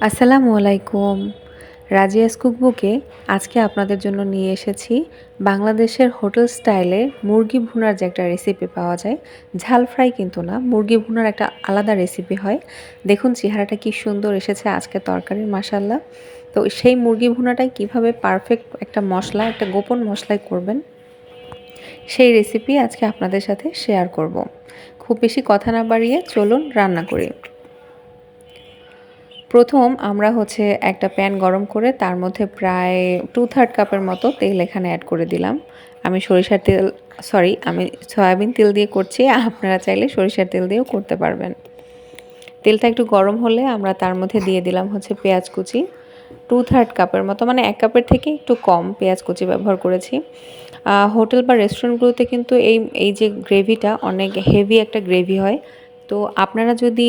আসসালামু আলাইকুম। রাজিয়াস কুকবুকে আজকে আপনাদের জন্য নিয়ে এসেছি বাংলাদেশের হোটেল স্টাইলে মুরগি ভুনার যে একটা রেসিপি পাওয়া যায়। ঝাল ফ্রাই কিন্তু না, মুরগি ভুনার একটা আলাদা রেসিপি হয়। দেখুন চেহারাটা কি সুন্দর এসেছে আজকে তরকারির, মাশাল্লাহ। তো সেই মুরগি ভুনাটাই কিভাবে পারফেক্ট একটা মশলা, একটা গোপন মশলায় করবেন, সেই রেসিপি আজকে আপনাদের সাথে শেয়ার করব। খুব বেশি কথা না বাড়িয়ে চলুন রান্না করি। প্রথম আমরা একটা প্যান গরম করে তার মধ্যে প্রায় 2/3 কাপের মতো তেল এখানে অ্যাড করে দিলাম। আমি সরিষার তেল, আমি সয়াবিন তেল দিয়ে করছি, আপনারা চাইলে সরিষার তেল দিয়েও করতে পারবেন। তেলটা একটু গরম হলে আমরা তার মধ্যে দিয়ে দিলাম পেঁয়াজ কুচি। 2/3 কাপের মতো, মানে 1 কাপের থেকে একটু কম পেঁয়াজ কুচি ব্যবহার করেছি। হোটেল বা রেস্টুরেন্টগুলোতে কিন্তু এই যে গ্রেভিটা অনেক হেভি একটা গ্রেভি হয়। তো আপনারা যদি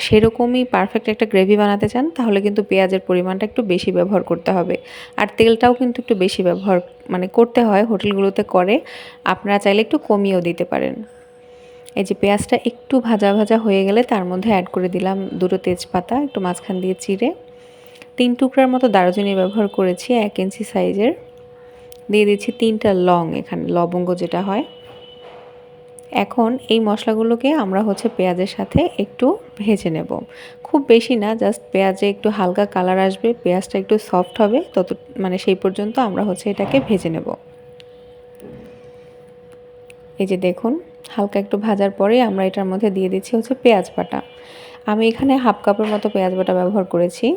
সেরকমই পারফেক্ট একটা গ্রেভি বানাতে চান তাহলে কিন্তু পেঁয়াজের পরিমাণটা একটু বেশি ব্যবহার করতে হবে। আর তেলটাও কিন্তু একটু বেশি ব্যবহার করতে হয়, হোটেলগুলোতে করে। আপনারা চাইলে একটু কমিয়েও দিতে পারেন। এই যে পেঁয়াজটা একটু ভাজা ভাজা হয়ে গেলে তার মধ্যে অ্যাড করে দিলাম 2টো তেজপাতা একটু মাঝখান দিয়ে চিড়ে, 3 টুকরার মতো দারুচিনি ব্যবহার করেছি 1 ইঞ্চি সাইজের। দিয়ে দিচ্ছি 3টা লং, এখানে লবঙ্গ যেটা হয়। এখন এই মশলাগুলোকে আমরা পেঁয়াজের সাথে একটু ভেজে নেব। খুব বেশি না, জাস্ট পেঁয়াজে একটু হালকা কালার আসবে, পেঁয়াজটা একটু সফট হবে, সেই পর্যন্ত আমরা এটাকে ভেজে নেব। এই যে দেখুন, হালকা একটু ভাজার পরে আমরা এটার মধ্যে দিয়ে দিচ্ছি পেঁয়াজ বাটা। আমি এখানে 1/2 কাপের মতো পেঁয়াজ বাটা ব্যবহার করেছি।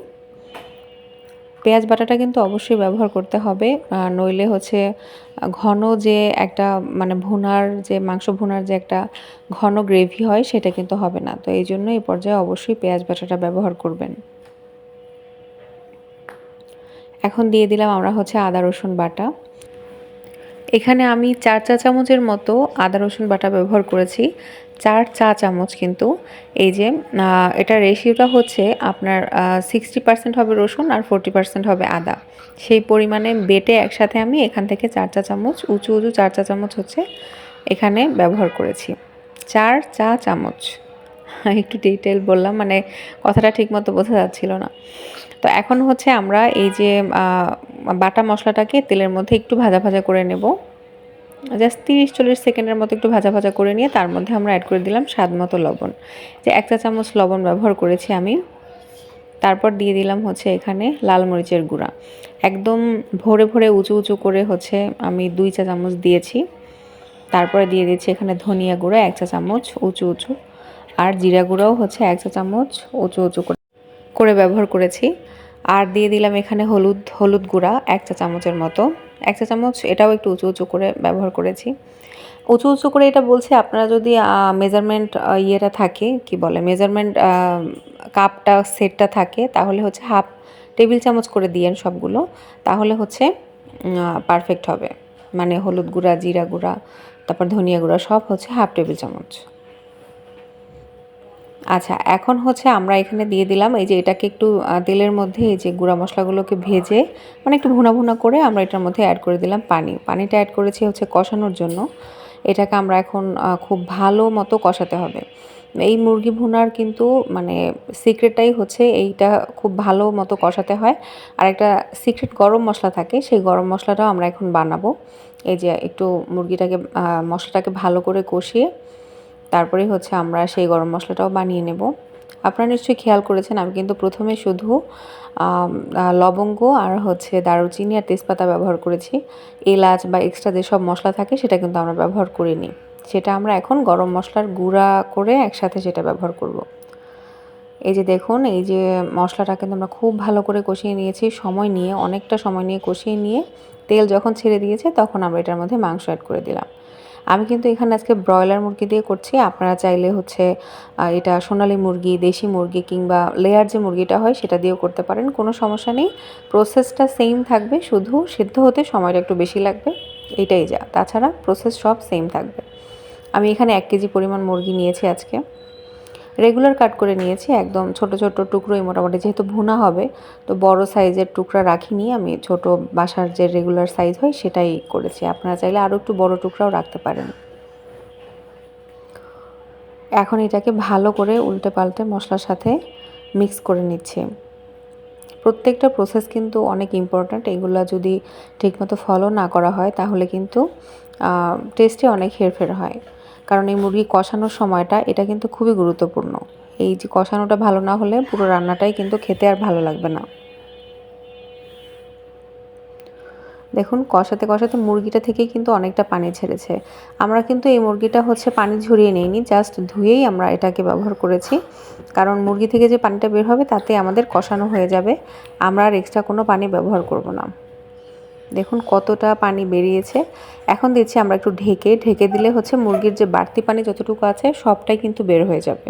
পেঁয়াজ বাটাটা কিন্তু অবশ্যই ব্যবহার করতে হবে, নইলে ঘন যে একটা ভুনার যে মাংস ভুনার যে একটা ঘন গ্রেভি হয় সেটা কিন্তু হবে না। তো এই জন্য এই পর্যায়ে অবশ্যই পেঁয়াজ বাটাটা ব্যবহার করবেন। এখন দিয়ে দিলাম আমরা আদা রসুন বাটা। এখানে আমি 4 চা চামচের মতো আদা রসুন বাটা ব্যবহার করেছি। 4 চা চামচ কিন্তু। এই যে এটা রেশিওটা আপনার 60% হবে রসুন আর 40% হবে আদা। সেই পরিমাণে বেটে একসাথে আমি এখান থেকে 4 চা চামচ, উঁচু 4 চা চামচ এখানে ব্যবহার করেছি। 4 চা চামচ। একটু ডিটেইল বললাম, কথাটা ঠিকমতো বোঝা যাচ্ছিল না। তো এখন আমরা এই যে বাটা মশলাটাকে তেলের মধ্যে একটু ভাজা ভাজা করে নেব। জাস্ট 30-40 সেকেন্ডের মতো একটু ভাজা ভাজা করে নিয়ে তার মধ্যে আমরা অ্যাড করে দিলাম স্বাদ মতো লবণ। যে 1 চা চামচ লবণ ব্যবহার করেছি আমি। তারপর দিয়ে দিলাম এখানে লাল মরিচের গুঁড়া। একদম ভরে ভরে উঁচু করে আমি 2 চা চামচ দিয়েছি। তারপরে দিয়ে দিচ্ছি এখানে ধনিয়া গুঁড়া 1 চা চামচ উঁচু, আর জিরা গুঁড়াও 1 চা চামচ উঁচু করে ব্যবহার করেছি। আর দিয়ে দিলাম এখানে হলুদ গুঁড়া 1 চা চামচের মতো। 1 চা চামচ এটাও একটু উঁচু করে ব্যবহার করেছি। উঁচু করে এটা বলছি, আপনারা যদি মেজারমেন্ট ইয়েটা থাকে, কি বলে, মেজারমেন্ট কাপটা সেটটা থাকে, তাহলে 1/2 টেবিল চামচ করে দিয়েন সবগুলো, তাহলে পারফেক্ট হবে। হলুদ গুঁড়া, জিরা গুঁড়া, তারপর ধনিয়া গুঁড়া সব 1/2 টেবিল চামচ। আচ্ছা, এখন আমরা এখানে দিয়ে দিলাম এই যে এটাকে একটু তেলের মধ্যে এই যে গুঁড়া মশলাগুলোকে ভেজে একটু ভুনা ভুনা করে আমরা এটার মধ্যে অ্যাড করে দিলাম পানি। পানিটা অ্যাড করেছি কষানোর জন্য। এটাকে আমরা এখন খুব ভালো মতো কষাতে হবে। এই মুরগি ভুনার কিন্তু সিক্রেটটাই এইটা, খুব ভালো মতো কষাতে হয়। আর একটা সিক্রেট গরম মশলা থাকে, সেই গরম মশলাটাও আমরা এখন বানাবো। এই যে একটু মুরগিটাকে মশলাটাকে ভালো করে কষিয়ে তারপরে আমরা সেই গরম মশলাটাও বানিয়ে নেব। আপনারা নিশ্চয়ই খেয়াল করেছেন, আমি কিন্তু প্রথমে শুধু লবঙ্গ আর দারুচিনি আর তেজপাতা ব্যবহার করেছি। এলাচ বা এক্সট্রা যেসব মশলা থাকে সেটা কিন্তু আমরা ব্যবহার করিনি। সেটা আমরা এখন গরম মশলার গুঁড়া করে একসাথে সেটা ব্যবহার করব। এই যে দেখুন, এই যে মশলাটা কিন্তু আমরা খুব ভালো করে কষিয়ে নিয়েছি, সময় নিয়ে, অনেকটা সময় নিয়ে কষিয়ে নিয়ে তেল যখন ছেড়ে দিয়েছে তখন আমরা এটার মধ্যে মাংস অ্যাড করে দিলাম। আমি কিন্তু এখানে আজকে ব্রয়লার মুরগি দিয়ে করছি। আপনারা চাইলে এটা সোনালী মুরগি, দেশি মুরগি কিংবা লেয়ার যে মুরগিটা হয় সেটা দিয়েও করতে পারেন, কোনো সমস্যা নেই। প্রসেসটা সেম থাকবে, শুধু সিদ্ধ হতে সময়টা একটু বেশি লাগবে, এটাই যা। তাছাড়া প্রসেস সব সেম থাকবে। আমি এখানে 1 কেজি পরিমাণ মুরগি নিয়েছি আজকে। রেগুলার কাট করে নিয়েছি, একদম ছোট ছোট টুকরোই, মোটামুটি যেহেতু ভুনা হবে তো বড় সাইজের টুকরা রাখিনি আমি, ছোট বাসার যে রেগুলার সাইজ হয় সেটাই করেছি। আপনারা চাইলে আরও একটু বড় টুকরাও রাখতে পারেন। এখন এটাকে ভালো করে উল্টে পাল্টে মশলার সাথে মিক্স করে নিচ্ছি। প্রত্যেকটা প্রসেস কিন্তু অনেক ইম্পর্ট্যান্ট। এগুলা যদি ঠিকমতো ফলো না করা হয় তাহলে কিন্তু টেস্টে অনেক হেরফের হয়। কারণ এই মুরগি কষানোর সময়টা এটা কিন্তু খুবই গুরুত্বপূর্ণ। এই যে কষানোটা ভালো না হলে পুরো রান্নাটাই কিন্তু খেতে আর ভালো লাগবে না। দেখুন কষাতে কষাতে মুরগিটা থেকেই কিন্তু অনেকটা পানি ছেড়েছে। আমরা কিন্তু এই মুরগিটা হচ্ছে পানি ঝরিয়ে নিইনি, জাস্ট ধুয়েই আমরা এটাকে ব্যবহার করেছি। কারণ মুরগি থেকে যে পানিটা বের হবে তাতে আমাদের কষানো হয়ে যাবে, আমরা আর এক্সট্রা কোনো পানি ব্যবহার করব না। দেখুন কতটা পানি বেরিয়েছে। এখন দিচ্ছি আমরা একটু ঢেকে, ঢেকে দিলে হচ্ছে মুরগির যে বাড়তি পানি যতটুকু আছে সবটাই কিন্তু বের হয়ে যাবে।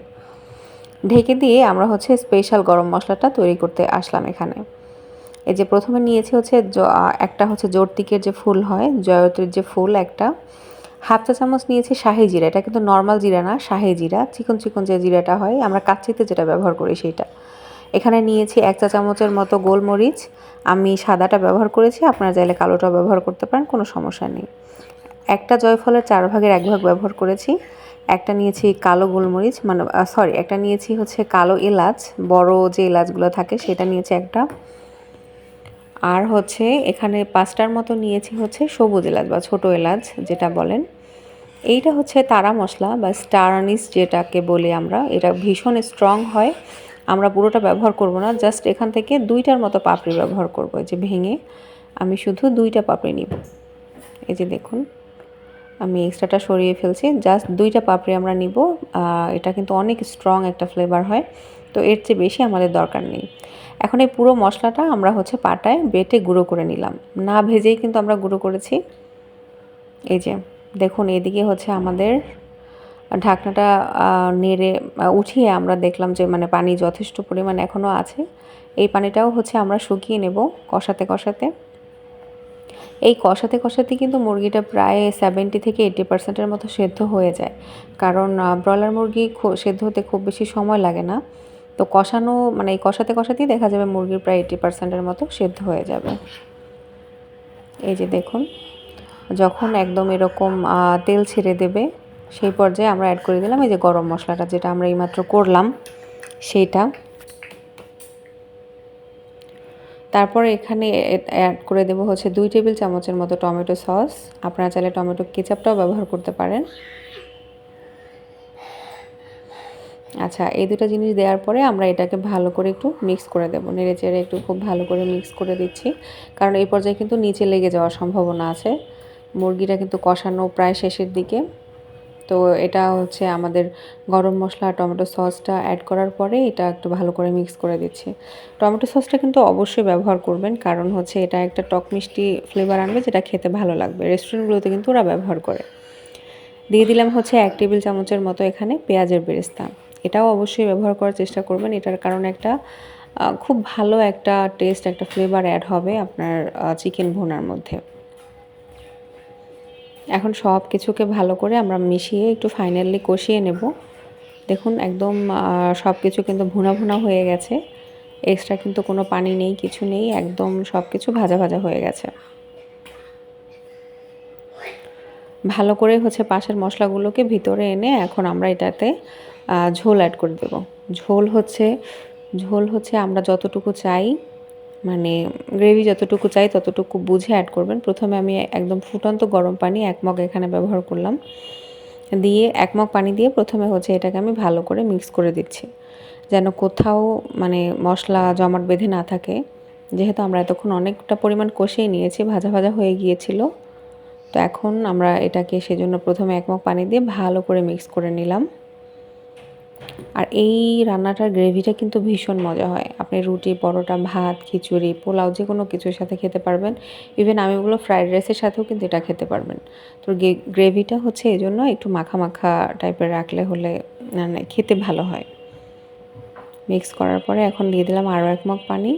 ঢেকে দিয়ে আমরা হচ্ছে স্পেশাল গরম মশলাটা তৈরি করতে আসলাম এখানে। এই যে প্রথমে নিয়েছি হচ্ছে একটা হচ্ছে জর্তিকের যে ফুল হয়, জয়ত্রীর যে ফুল একটা, হাফ চা চামচ নিয়েছি শাহি জিরা। এটা কিন্তু নর্মাল জিরা না, শাহি জিরা, চিকন চিকন যে জিরাটা হয় আমরা কাচ্চিতে যেটা ব্যবহার করি সেইটা। এখানে নিয়েছি 1 চা চামচের মতো গোলমরিচ, আমি সাদাটা ব্যবহার করেছি, আপনারা চাইলে কালোটাও ব্যবহার করতে পারেন, কোনো সমস্যা নেই। একটা জয়ফলের 4 ভাগের 1 ভাগ ব্যবহার করেছি। একটা নিয়েছি কালো গোলমরিচ, মানে সরি, একটা নিয়েছি হচ্ছে কালো এলাচ, বড় যে এলাচগুলো থাকে সেটা নিয়েছি একটা। আর হচ্ছে এখানে 5টার মতো নিয়েছি হচ্ছে সবুজ এলাচ বা ছোট এলাচ যেটা বলেন। এইটা হচ্ছে তারা মশলা বা স্টার আনিস যেটাকে বলি আমরা। এটা ভীষণ স্ট্রং হয়। আমরা পুরোটা ব্যবহার করব না, জাস্ট এখান থেকে 2টার মতো পাপড়ি ব্যবহার করব। এই যে ভেঙে আমি শুধু 2টা পাপড়ি নিব। এই যে দেখুন আমি এক্সট্রাটা সরিয়ে ফেলছি, জাস্ট 2টা পাপড়ি আমরা নিব। এটা কিন্তু অনেক স্ট্রং একটা ফ্লেভার হয়, তো এর চেয়ে বেশি আমাদের দরকার নেই। এখন এই পুরো মশলাটা আমরা হচ্ছে পাটায় বেটে গুঁড়ো করে নিলাম, না ভেজেই কিন্তু আমরা গুঁড়ো করেছি। এই যে দেখুন এদিকে হচ্ছে আমাদের ঢাকনাটা নেড়ে উঠিয়ে আমরা দেখলাম যে মানে পানি যথেষ্ট পরিমাণ এখনও আছে। এই পানিটাও হচ্ছে আমরা শুকিয়ে নেব কষাতে কষাতে। এই কষাতে কষাতে কিন্তু মুরগিটা প্রায় 70 থেকে 80% মতো সেদ্ধ হয়ে যায়। কারণ ব্রয়লার মুরগি সেদ্ধ হতে খুব বেশি সময় লাগে না। তো কষানো মানে এই কষাতে কষাতেই দেখা যাবে মুরগির প্রায় 80%-এর মতো সেদ্ধ হয়ে যাবে। এই যে দেখুন যখন একদম এরকম তেল ছেড়ে দেবে সেই পর্যায়ে আমরা অ্যাড করে দিলাম এই যে গরম মশলাটা যেটা আমরা এইমাত্র করলাম সেইটা। তারপর এখানে অ্যাড করে দেবো হচ্ছে 2 টেবিল চামচের মতো টমেটো সস। আপনারা চাইলে টমেটো কেচাপটাও ব্যবহার করতে পারেন। আচ্ছা, এই দুটো জিনিস দেওয়ার পরে আমরা এটাকে ভালো করে একটু মিক্স করে দেবো, নেড়ে চেড়ে একটু খুব ভালো করে মিক্স করে দিচ্ছি। কারণ এই পর্যায়ে কিন্তু নিচে লেগে যাওয়ার সম্ভাবনা আছে। মুরগিটা কিন্তু কষানো প্রায় শেষের দিকে। তো এটা হচ্ছে আমাদের গরম মশলা টমেটো সসটা অ্যাড করার পরে এটা একটু ভালো করে মিক্স করে দিচ্ছি। টমেটো সসটা কিন্তু অবশ্যই ব্যবহার করবেন, কারণ হচ্ছে এটা একটা টক মিষ্টি ফ্লেভার আনবে যেটা খেতে ভালো লাগবে। রেস্টুরেন্টগুলোতে কিন্তু ওরা ব্যবহার করে। দিয়ে দিলাম হচ্ছে 1 টেবিল চামচের মতো এখানে পেঁয়াজের বেরেস্তা। এটাও অবশ্যই ব্যবহার করার চেষ্টা করবেন। এটার কারণে একটা খুব ভালো একটা টেস্ট, একটা ফ্লেভার অ্যাড হবে আপনার চিকেন ভুনার মধ্যে। এখন সব কিছুকে ভালো করে আমরা মিশিয়ে একটু ফাইনালি কষিয়ে নেব। দেখুন একদম সব কিছু কিন্তু ভুনা ভুনা হয়ে গেছে। এক্সট্রা কিন্তু কোনো পানি নেই, কিছু নেই, একদম সব কিছু ভাজা ভাজা হয়ে গেছে। ভালো করে হচ্ছে পাশের মশলাগুলোকে ভিতরে এনে এখন আমরা এটাতে ঝোল অ্যাড করে দেব। ঝোল হচ্ছে আমরা যতটুকু চাই, মানে গ্রেভি যতটুকু চাই ততটুকু বুঝে অ্যাড করবেন। প্রথমে আমি একদম ফুটন্ত গরম পানি 1 মগ এখানে ব্যবহার করলাম, দিয়ে 1 মগ পানি দিয়ে প্রথমে হচ্ছে এটাকে আমি ভালো করে মিক্স করে দিচ্ছি, যেন কোথাও মানে মশলা জমাট বেঁধে না থাকে। যেহেতু আমরা এতক্ষণ অনেকটা পরিমাণ কষিয়ে নিয়েছি, ভাজা ভাজা হয়ে গিয়েছিল, তো এখন আমরা এটাকে সেজন্য প্রথমে 1 মগ পানি দিয়ে ভালো করে মিক্স করে নিলাম। আর এই রান্নাটার গ্রেভিটা কিন্তু ভীষণ মজা হয়। আপনি রুটি, পরোটা, ভাত, খিচুড়ি, পোলাও যে কোনো কিছুর সাথে খেতে পারবেন। ইভেন আমি বলব ফ্রাইড রাইসের সাথেও কিন্তু এটা খেতে পারবেন। তো গ্রেভিটা হচ্ছে এজন্য একটু মাখা মাখা টাইপের রাখলে হলে মানে খেতে ভালো হয়। মিক্স করার পরে এখন দিয়ে দিলাম আরও 1 মগ পানি।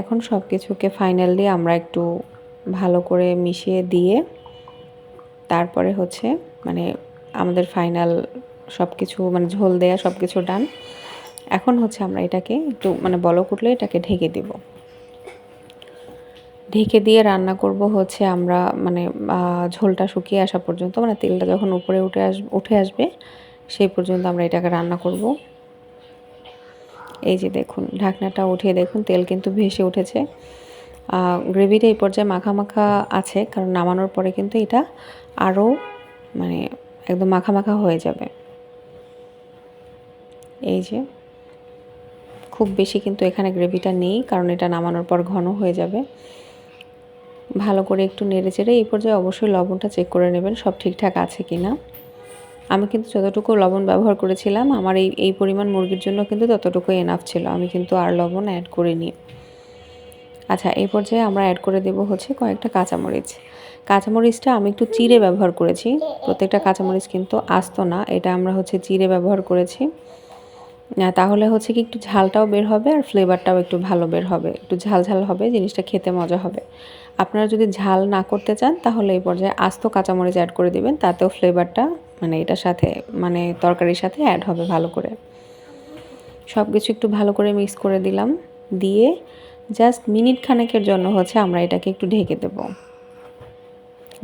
এখন সব কিছুকে ফাইনালি আমরা একটু ভালো করে মিশিয়ে দিয়ে তারপরে হচ্ছে মানে আমাদের ফাইনাল সব কিছু মানে ঝোল দেয়া সব কিছু ডান। এখন হচ্ছে আমরা এটাকে একটু মানে বলক উঠলে এটাকে ঢেকে দেব। ঢেকে দিয়ে রান্না করব হচ্ছে আমরা মানে ঝোলটা শুকিয়ে আসা পর্যন্ত, মানে তেলটা যখন উপরে উঠে আসবে সেই পর্যন্ত আমরা এটাকে রান্না করব। এই যে দেখুন ঢাকনাটা উঠিয়ে দেখুন তেল কিন্তু ভেসে উঠেছে। গ্রেভিটা এই পর্যায়ে মাখা মাখা আছে, কারণ নামানোর পরে কিন্তু এটা আরও মানে একদম মাখা মাখা হয়ে যাবে। এই যে খুব বেশি কিন্তু এখানে গ্রেভিটা নেই, কারণ এটা নামানোর পর ঘন হয়ে যাবে। ভালো করে একটু নেড়ে চেড়ে এই পর্যায়ে অবশ্যই লবণটা চেক করে নেবেন সব ঠিকঠাক আছে কি না। আমি কিন্তু যতটুকু লবণ ব্যবহার করেছিলাম আমার এই পরিমাণ মুরগির জন্য কিন্তু ততটুকুই এনাফ ছিল, আমি কিন্তু আর লবণ অ্যাড করিনি। আচ্ছা, এই পর্যায়ে আমরা অ্যাড করে দেব হচ্ছে কয়েকটা কাঁচামরিচ। কাঁচামরিচটা আমি একটু চিড়ে ব্যবহার করেছি, প্রত্যেকটা কাঁচামরিচ কিন্তু আস্ত না, এটা আমরা হচ্ছে চিড়ে ব্যবহার করেছি। তাহলে হচ্ছে কি একটু ঝালটাও বের হবে আর ফ্লেভারটাও একটু ভালো বের হবে, একটু ঝাল ঝাল হবে, জিনিসটা খেতে মজা হবে। আপনারা যদি ঝাল না করতে চান তাহলে এই পর্যায়ে আস্ত কাঁচামরিচ অ্যাড করে দিবেন, তাতেও ফ্লেভারটা মানে এটার সাথে মানে তরকারির সাথে অ্যাড হবে ভালো করে। সব কিছু একটু ভালো করে মিক্স করে দিলাম, দিয়ে জাস্ট মিনিট খানেকের জন্য হচ্ছে আমরা এটাকে একটু ঢেকে দেব।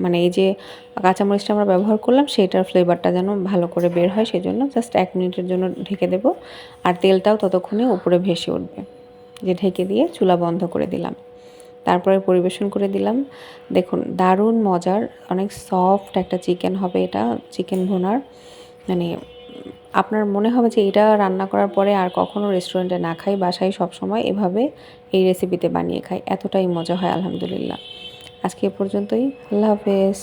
মানে এই যে কাঁচামরিচটা আমরা ব্যবহার করলাম সেটার ফ্লেভারটা যেন ভালো করে বের হয়, সেজন্য জাস্ট 1 মিনিটের জন্য ঢেকে দেব। আর তেলটাও ততক্ষণে উপরে ভেসে উঠবে। যে ঢেকে দিয়ে চুলা বন্ধ করে দিলাম, তারপরে পরিবেশন করে দিলাম। দেখুন দারুণ মজার, অনেক সফট একটা চিকেন হবে এটা, চিকেন ভুনার। মানে আপনার মনে হবে যে এটা রান্না করার পরে আর কখনো রেস্টুরেন্টে না খাই, বাসায় সবসময় এভাবে এই রেসিপিতে বানিয়ে খাই, এতটাই মজা হয় আলহামদুলিল্লাহ। আজকে এ পর্যন্তই, আল্লাহ হাফেজ।